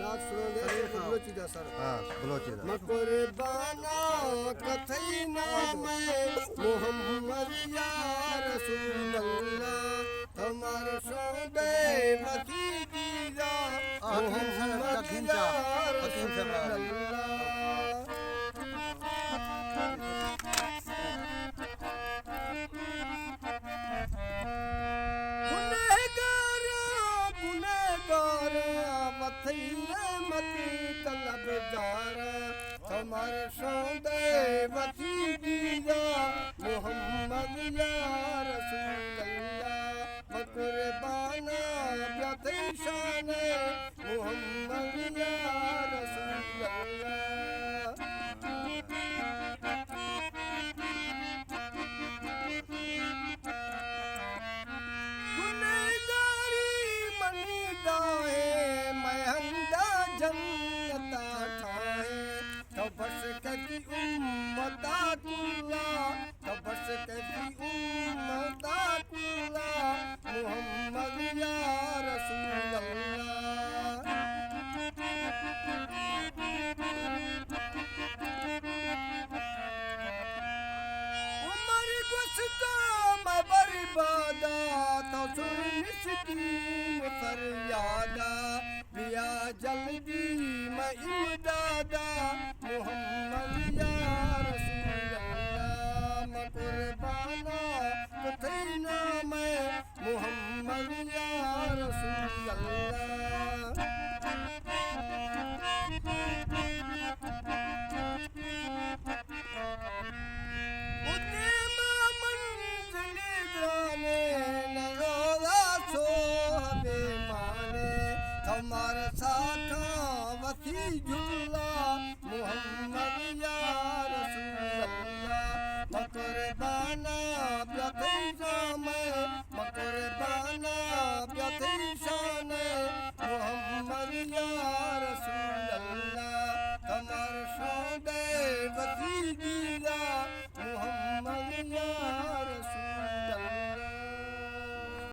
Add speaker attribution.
Speaker 1: नाच सुनो दे बलोची दा सर
Speaker 2: हां बलोची दा
Speaker 1: मकुरबाना कथई नाम मोहम्मद या रसूल अल्लाह हमार सोबे मती दीदा मोहम्मद या रसूल अल्लाह मती तलबदार हमार सौदे वती दीदा मोहम्मद या रसूल अल्लाह मकुरबाना ब्याते शान मोहम्मद या रसूल अल्लाह गुनहगारी मनी दाए महंदा जन्नता ठाए तबस कदी उम्मता कुल्ला तबस कदी उम्मता कुल्ला मोहम्मद या रसूल अल्लाह उमर गुस्ता बर्बादा तो सुन मिस्कीन फरियादा बिया जल्दी मैं इमदादा मोहम्मद या रसूल अल्लाह मकुरबाना कथई नाम मोहम्मद या रसूल अल्लाह हमारा साखा वसी जुल्ला मोहम्मद या रसूल अल्लाह मकुरबाना ब्याते शाम मकुरबाना ब्याते शाम